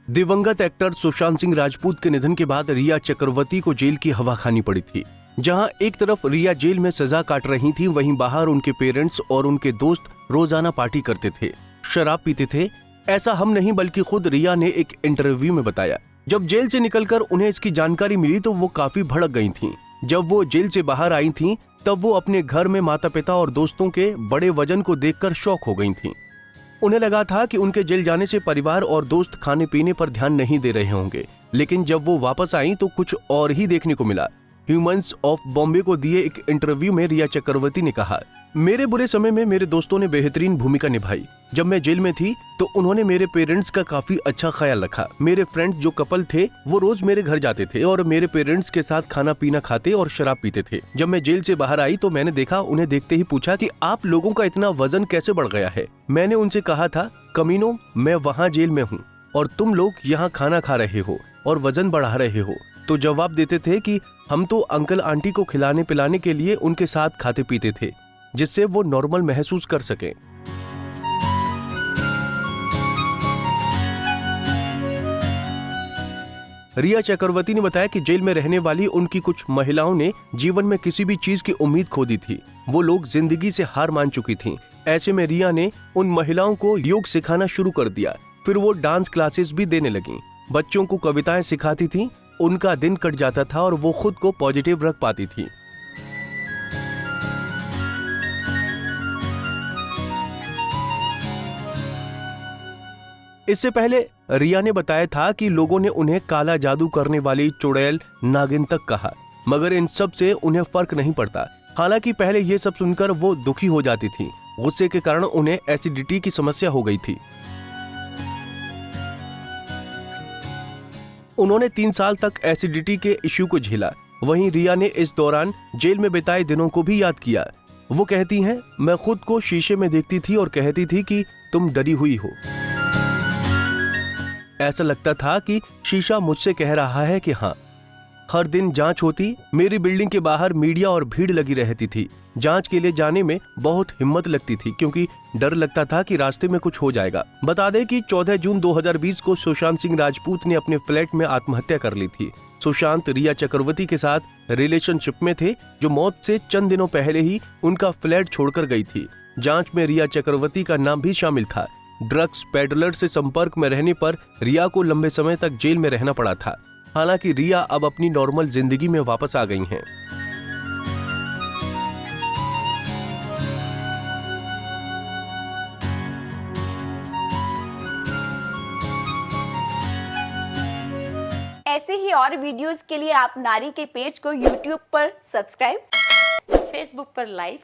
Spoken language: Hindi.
दिवंगत एक्टर सुशांत सिंह राजपूत के निधन के बाद रिया चक्रवर्ती को जेल की हवा खानी पड़ी थी। जहां एक तरफ रिया जेल में सजा काट रही थी, वहीं बाहर उनके पेरेंट्स और उनके दोस्त रोजाना पार्टी करते थे, शराब पीते थे। ऐसा हम नहीं बल्कि खुद रिया ने एक इंटरव्यू में बताया। जब जेल से निकलकर उन्हें इसकी जानकारी मिली तो वो काफी भड़क गई थीं। जब वो जेल से बाहर आई थीं, तब वो अपने घर में माता पिता और दोस्तों के बड़े वजन को देखकर शॉक हो गई थीं। उन्हें लगा था कि उनके जेल जाने से परिवार और दोस्त खाने पीने पर ध्यान नहीं दे रहे होंगे, लेकिन जब वो वापस आई तो कुछ और ही देखने को मिला। ह्यूमंस ऑफ बॉम्बे को दिए एक इंटरव्यू में रिया चक्रवर्ती ने कहा, मेरे बुरे समय में मेरे दोस्तों ने बेहतरीन भूमिका निभाई। जब मैं जेल में थी तो उन्होंने मेरे पेरेंट्स का काफी अच्छा ख्याल रखा। मेरे फ्रेंड्स जो कपल थे वो रोज मेरे घर जाते थे और मेरे पेरेंट्स के साथ खाना पीना खाते और शराब पीते थे। जब मैं जेल से बाहर आई तो मैंने देखा, उन्हें देखते ही पूछा कि आप लोगों का इतना वजन कैसे बढ़ गया है। मैंने उनसे कहा था, कमीनो, मैं वहाँ जेल में हूँ और तुम लोग यहाँ खाना खा रहे हो और वजन बढ़ा रहे हो। तो जवाब देते थे कि हम तो अंकल आंटी को खिलाने पिलाने के लिए उनके साथ खाते पीते थे, जिससे वो नॉर्मल महसूस कर सकें। रिया चक्रवर्ती ने बताया कि जेल में रहने वाली उनकी कुछ महिलाओं ने जीवन में किसी भी चीज की उम्मीद खो दी थी। वो लोग जिंदगी से हार मान चुकी थीं। ऐसे में रिया ने उन महिलाओं को योग सिखाना शुरू कर दिया। फिर वो डांस क्लासेस भी देने लगी, बच्चों को कविताएं सिखाती थी। उनका दिन कट जाता था और वो खुद को पॉजिटिव रख पाती थी। इससे पहले रिया ने बताया था कि लोगों ने उन्हें काला जादू करने वाली चुड़ैल नागिन तक कहा, मगर इन सब से उन्हें फर्क नहीं पड़ता। हालांकि पहले ये सब सुनकर वो दुखी हो जाती थी। गुस्से के कारण उन्हें एसिडिटी की समस्या हो गई थी। उन्होंने 3 साल तक एसिडिटी के इश्यू को झेला। वहीं रिया ने इस दौरान जेल में बिताए दिनों को भी याद किया। वो कहती हैं, मैं खुद को शीशे में देखती थी और कहती थी कि तुम डरी हुई हो। ऐसा लगता था कि शीशा मुझसे कह रहा है कि हाँ। हर दिन जांच होती। मेरी बिल्डिंग के बाहर मीडिया और भीड़ लगी रहती थी। जांच के लिए जाने में बहुत हिम्मत लगती थी, क्योंकि डर लगता था कि रास्ते में कुछ हो जाएगा। बता दें कि 14 जून 2020 को सुशांत सिंह राजपूत ने अपने फ्लैट में आत्महत्या कर ली थी। सुशांत रिया चक्रवर्ती के साथ रिलेशनशिप में थे, जो मौत से चंद दिनों पहले ही उनका फ्लैट छोड़कर गई थी। जांच में रिया चक्रवर्ती का नाम भी शामिल था। ड्रग्स पेडलर से संपर्क में रहने पर रिया को लंबे समय तक जेल में रहना पड़ा था। हालांकि रिया अब अपनी नॉर्मल जिंदगी में वापस आ गई हैं। ऐसे ही और वीडियोस के लिए आप नारी के पेज को YouTube पर सब्सक्राइब, फेसबुक पर लाइक